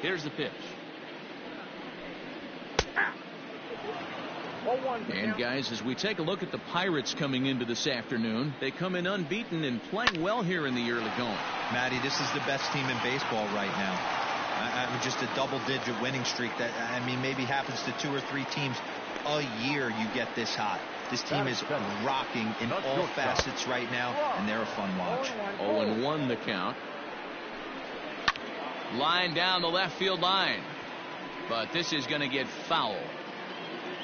Here's the pitch. And guys, as we take a look at the Pirates coming into this afternoon, they come in unbeaten and playing well here in the early going. Matty, this is the best team in baseball right now. Just a double-digit winning streak that, I mean, maybe happens to 2 or 3 teams a year. You get this hot. This team is rocking in all facets right now, and they're a fun watch. 0-1 the count. Line down the left field line, but this is going to get foul.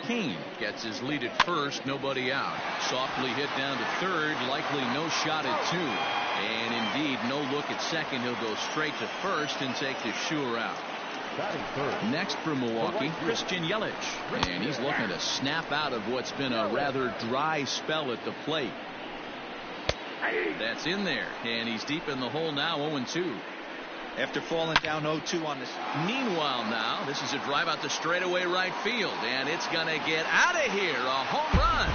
Kane gets his lead at first, nobody out. Softly hit down to third, likely no shot at 2. And indeed, no look at second. He'll go straight to first and take the sure out. Next for Milwaukee, Christian Yelich. And he's looking to snap out of what's been a rather dry spell at the plate. That's in there, and he's deep in the hole now, 0-2. After falling down 0-2 on this. Meanwhile now, this is a drive out the straightaway right field, and it's going to get out of here. A home run.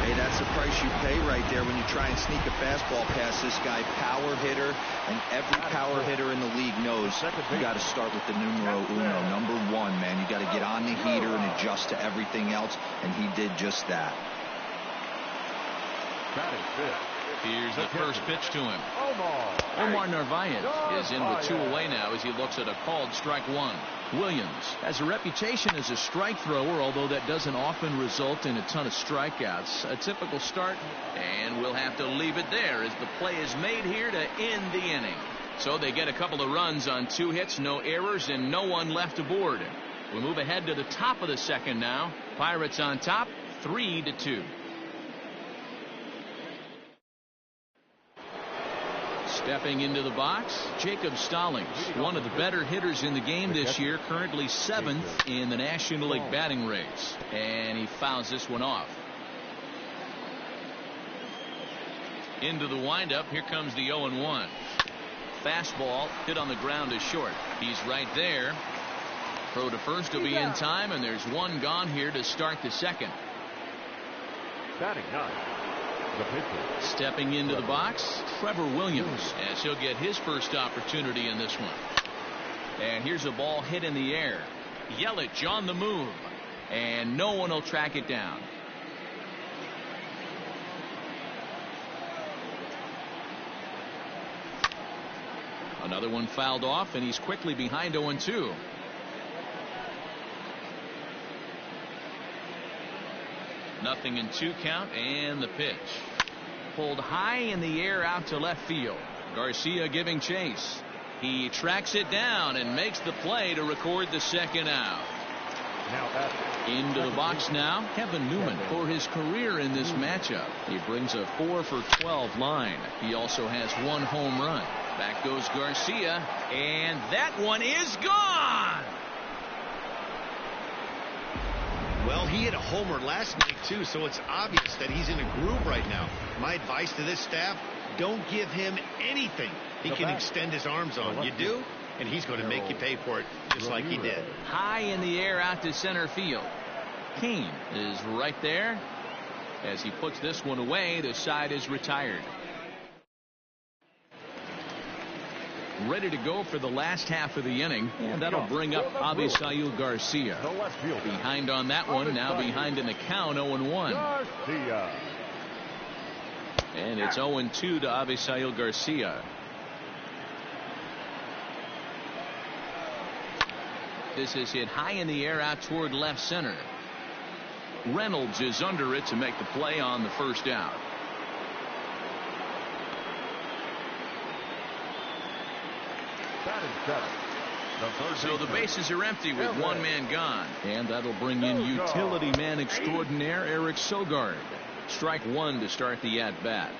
Hey, that's the price you pay right there when you try and sneak a fastball past this guy. Power hitter, and every power hitter in the league knows you got to start with the numero uno, number 1, man. You got to get on the heater and adjust to everything else, and he did just that. Here's the first pitch to him. Omar Narvaez is in with 2 away now as he looks at a called strike 1. Williams has a reputation as a strike thrower, although that doesn't often result in a ton of strikeouts. A typical start, and we'll have to leave it there as the play is made here to end the inning. So they get a couple of runs on 2 hits, no errors, and no one left aboard. We move ahead to the top of the second now. Pirates on top, 3-2. Stepping into the box, Jacob Stallings, one of the better hitters in the game this year, currently 7th in the National League batting race. And he fouls this one off. Into the windup, here comes the 0-1. Fastball hit on the ground is short. He's right there. Throw to first will be in time, and there's 1 gone here to start the second. Batting 9. Stepping into the box, Trevor Williams, as he'll get his first opportunity in this one. And here's a ball hit in the air. Yelich on the move, and no one will track it down. Another one fouled off, and he's quickly behind 0-2. Nothing in 2 count, and the pitch. Pulled high in the air out to left field. Garcia giving chase. He tracks it down and makes the play to record the second out. Into the box now, Kevin Newman for his career in this matchup. He brings a 4-for-12 line. He also has 1 home run. Back goes Garcia, and that one is gone. Well, he hit a homer last night, too, so it's obvious that he's in a groove right now. My advice to this staff, don't give him anything he can extend his arms on. You do, and he's going to make you pay for it, just like he did. High in the air out to center field. Kane is right there. As he puts this one away, the side is retired. Ready to go for the last half of the inning, and that'll bring up Avisail Garcia. Behind on that one, now behind in the count, 0-1. And it's 0-2 to Avisail Garcia. This is hit high in the air out toward left center. Reynolds is under it to make the play on the first out. So the bases are empty with 1 man gone, and that'll bring in utility man extraordinaire Eric Sogard. Strike 1 to start the at bat.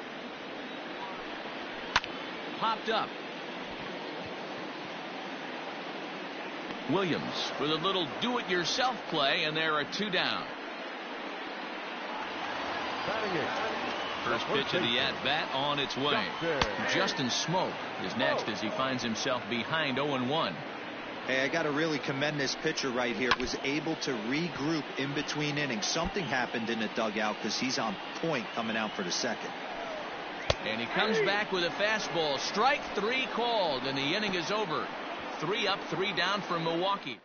Popped up. Williams with a little do-it-yourself play, and there are 2 down. First pitch of the at-bat on its way. Justin Smoak is next as he finds himself behind 0-1. Hey, I got to really commend this pitcher right here. Was able to regroup in between innings. Something happened in the dugout because he's on point coming out for the second. And he comes back with a fastball. Strike 3 called, and the inning is over. 3 up, 3 down for Milwaukee.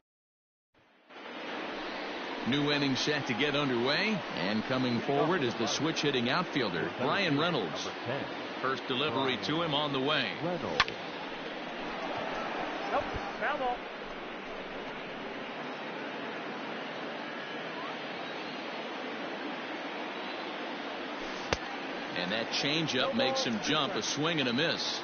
New inning set to get underway, and coming forward is the switch hitting outfielder Bryan Reynolds. First delivery to him on the way. Nope, foul ball. And that changeup makes him jump, a swing and a miss.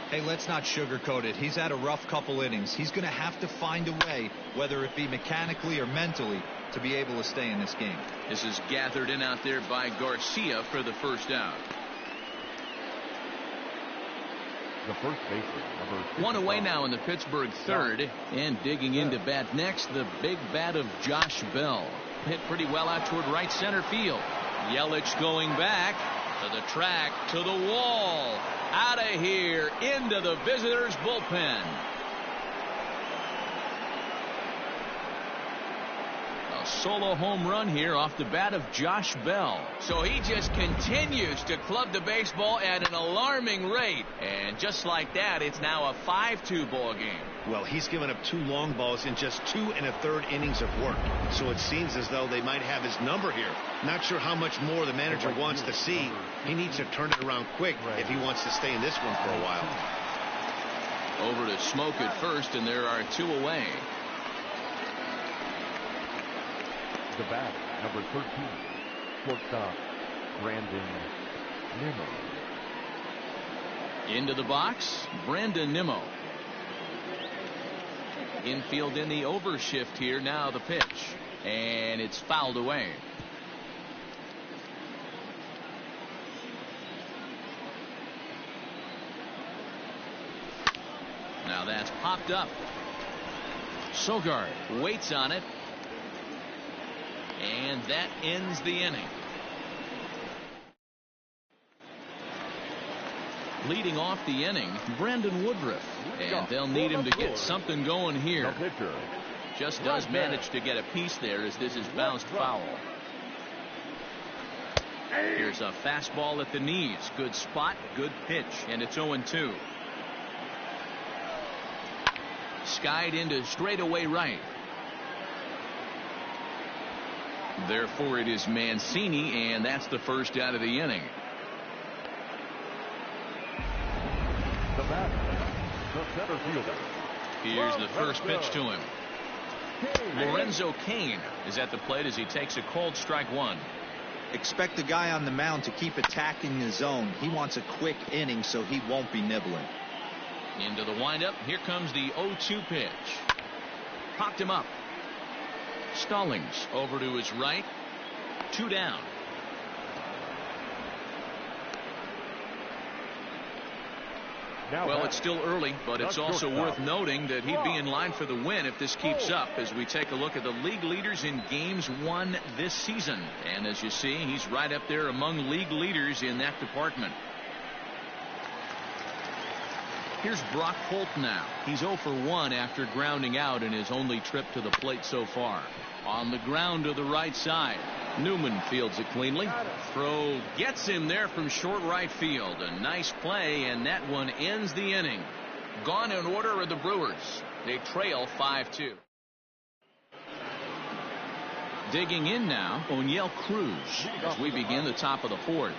Hey, let's not sugarcoat it. He's had a rough couple innings. He's going to have to find a way, whether it be mechanically or mentally, to be able to stay in this game. This is gathered in out there by Garcia for the first out. The first baseman, number 55. One away now in the Pittsburgh third, and digging into bat next, the big bat of Josh Bell. Hit pretty well out toward right center field. Yelich going back to the track, to the wall, out of here, into the visitors' bullpen. A solo home run here off the bat of Josh Bell. So he just continues to club the baseball at an alarming rate. And just like that, it's now a 5-2 ball game. Well, he's given up 2 long balls in just 2 1/3 innings of work. So it seems as though they might have his number here. Not sure how much more the manager wants to see. He needs to turn it around quick if he wants to stay in this one for a while. Over to Smoke at first, and there are 2 away. The bat, number 13, shortstop, Brandon Nimmo. Into the box, Brandon Nimmo. Infield in the overshift here. Now the pitch, and it's fouled away. Now that's popped up. Sogard waits on it, and that ends the inning. Leading off the inning, Brandon Woodruff, and they'll need him to get something going here. Just does manage to get a piece there as this is bounced foul. Here's a fastball at the knees. Good spot, good pitch, and it's 0-2. Skied into straightaway right. Therefore it is Mancini, and that's the first out of the inning. The bat, the center fielder. Here's the first pitch to him. Lorenzo Cain is at the plate as he takes a called strike 1. Expect the guy on the mound to keep attacking the zone. He wants a quick inning, so he won't be nibbling. Into the windup. Here comes the 0-2 pitch. Popped him up. Stallings over to his right. 2 down. Well, it's still early, but it's also worth noting that he'd be in line for the win if this keeps up as we take a look at the league leaders in games won this season. And as you see, he's right up there among league leaders in that department. Here's Brock Holt now. He's 0 for 1 after grounding out in his only trip to the plate so far. On the ground to the right side. Newman fields it cleanly. Throw gets him there from short right field. A nice play, and that one ends the inning. Gone in order are the Brewers. They trail 5-2. Digging in now, O'Neill Cruz as we begin the top of the fourth.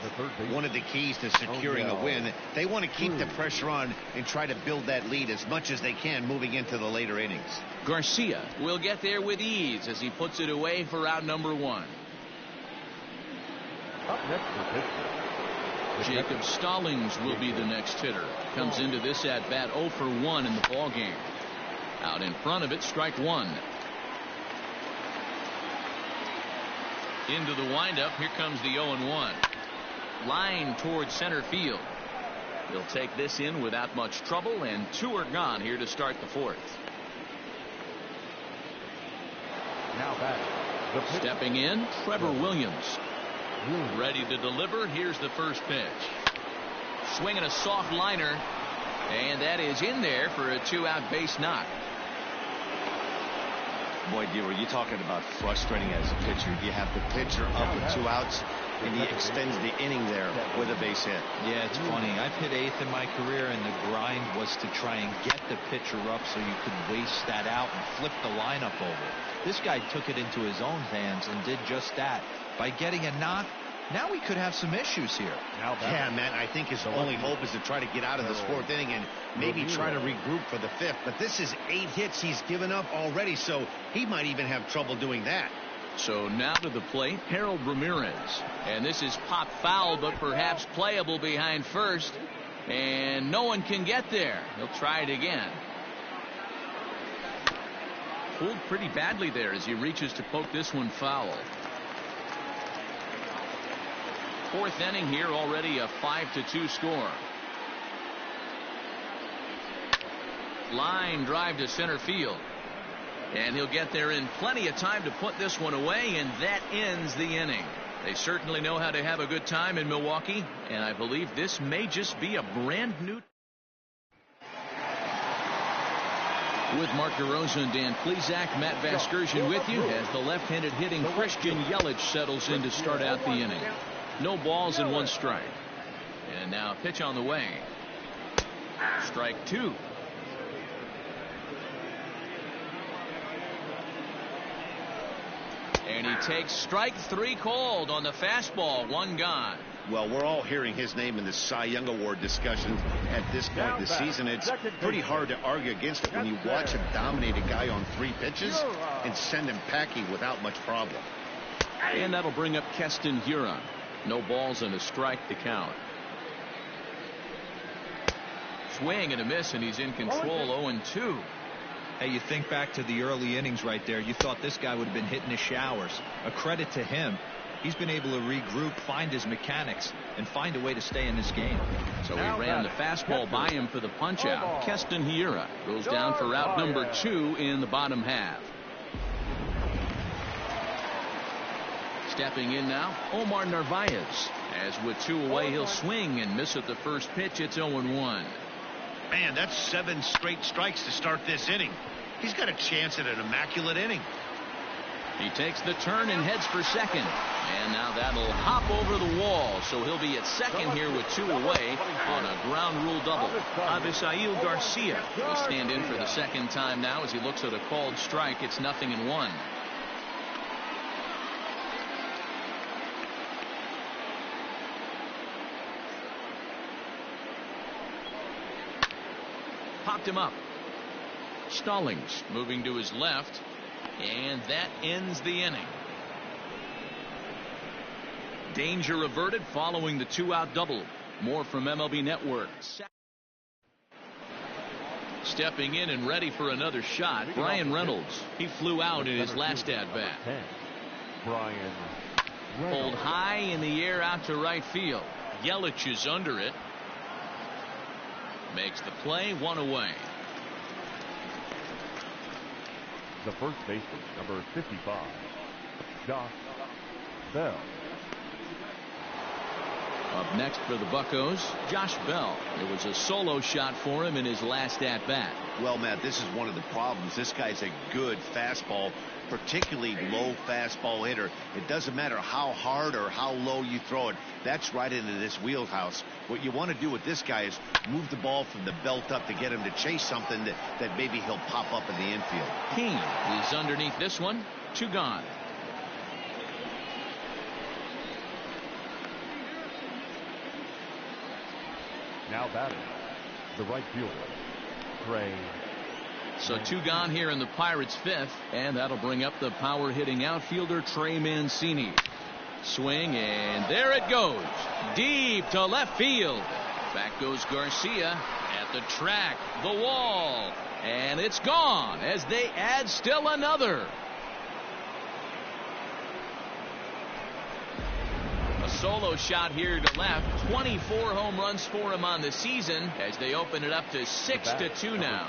One of the keys to securing a win, they want to keep the pressure on and try to build that lead as much as they can moving into the later innings. Garcia will get there with ease as he puts it away for out number 1. Up next for Pittsburgh, Jacob Stallings will be the next hitter. Comes into this at bat 0 for 1 in the ball game. Out in front of it, strike 1. Into the windup. Here comes the 0-1. Line towards center field. He'll take this in without much trouble, and 2 are gone here to start the fourth. now back. Stepping in, Trevor Williams. Ready to deliver. Here's the first pitch. Swinging a soft liner, and that is in there for a 2-out base knock. Boy, Deaver, you're talking about frustrating as a pitcher. You have the pitcher up with 2 outs, and he extends the inning there with a base hit. Yeah, it's funny. I've hit 8th in my career, and the grind was to try and get the pitcher up so you could waste that out and flip the lineup over. This guy took it into his own hands and did just that. By getting a knock, now we could have some issues here. Yeah, man, I think his only hope is to try to get out of this 4th inning and maybe try to regroup for the 5th. But this is 8 hits he's given up already, so he might even have trouble doing that. So now to the plate, Harold Ramirez. And this is pop foul, but perhaps playable behind first. And no one can get there. He'll try it again. Pulled pretty badly there as he reaches to poke this one foul. 4th inning here, already a 5-2 score. Line drive to center field. And he'll get there in plenty of time to put this one away, and that ends the inning. They certainly know how to have a good time in Milwaukee, and I believe this may just be a brand new. With Mark DeRosa and Dan Plesac, Matt Vasgersian with you as the left-handed hitting Christian Yelich settles in to start out the inning. No balls and 1 strike. And now pitch on the way. Strike 2. And he takes strike 3 called on the fastball. 1 gone. Well, we're all hearing his name in the Cy Young Award discussions at this point in the season. It's pretty hard to argue against it when you watch him dominate a guy on 3 pitches and send him packing without much problem. And that'll bring up Keston Hiura. No balls and a strike to count. Swing and a miss, and he's in control. 0-2. Hey, you think back to the early innings right there. You thought this guy would have been hitting his showers. A credit to him. He's been able to regroup, find his mechanics, and find a way to stay in this game. So he ran the fastball by him for the punch out. Keston Hiura goes down for route number 2 in the bottom half. Stepping in now, Omar Narvaez. As with 2 away, he'll swing and miss at the first pitch. It's 0-1. Man, that's 7 straight strikes to start this inning. He's got a chance at an immaculate inning. He takes the turn and heads for second. And now that'll hop over the wall. So he'll be at second here with 2 away on a ground rule double. Avisail Garcia will stand in for the second time now as he looks at a called strike. It's 0-1. Popped him up. Stallings moving to his left, and that ends the inning. Danger averted following the 2-out double. More from MLB Network. Stepping in and ready for another shot, Brian Reynolds. He flew out in his last at-bat. Brian Pulled high in the air out to right field. Yelich is under it. Makes the play, 1 away. The first baseman, number 55, Josh Bell. Up next for the Buccos, Josh Bell. It was a solo shot for him in his last at-bat. Well, Matt, this is one of the problems. This guy's a good fastball, particularly low fastball hitter. It doesn't matter how hard or how low you throw it. That's right into this wheelhouse. What you want to do with this guy is move the ball from the belt up to get him to chase something that maybe he'll pop up in the infield. King is underneath this one. 2 gone. Now batting, the right fielder, Trey. So 2 gone here in the Pirates' 5th, and that'll bring up the power-hitting outfielder Trey Mancini. Swing, and there it goes. Deep to left field. Back goes Garcia at the track, the wall, and it's gone as they add still another. A solo shot here to left. 24 home runs for him on the season as they open it up to 6-2 now.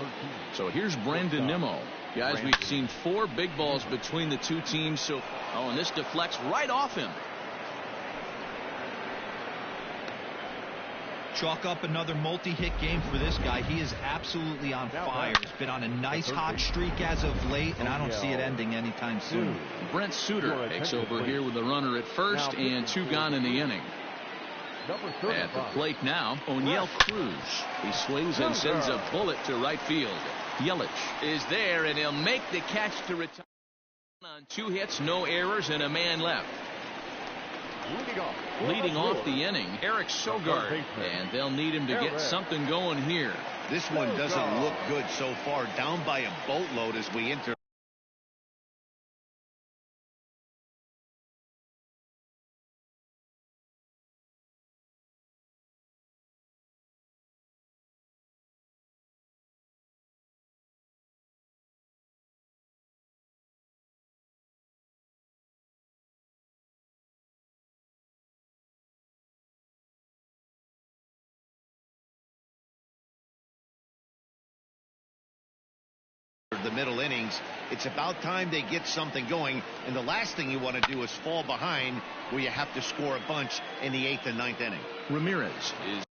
So here's Brandon Nimmo. Guys, we've seen 4 big balls between the 2 teams. So, and this deflects right off him. Chalk up another multi-hit game for this guy. He is absolutely on fire. He's been on a nice hot streak as of late, and I don't see it ending anytime soon. Brent Suter takes over here with a runner at first and 2 gone in the inning. At the plate now, O'Neill Cruz. He swings and sends a bullet to right field. Yelich is there, and he'll make the catch to retire on 2 hits, no errors, and a man left. Leading off the inning, Eric Sogard, and they'll need him to get something going here. This one doesn't look good so far. Down by a boatload as we enter. The middle innings, it's about time they get something going, and the last thing you want to do is fall behind where you have to score a bunch in the 8th and 9th inning. Ramirez is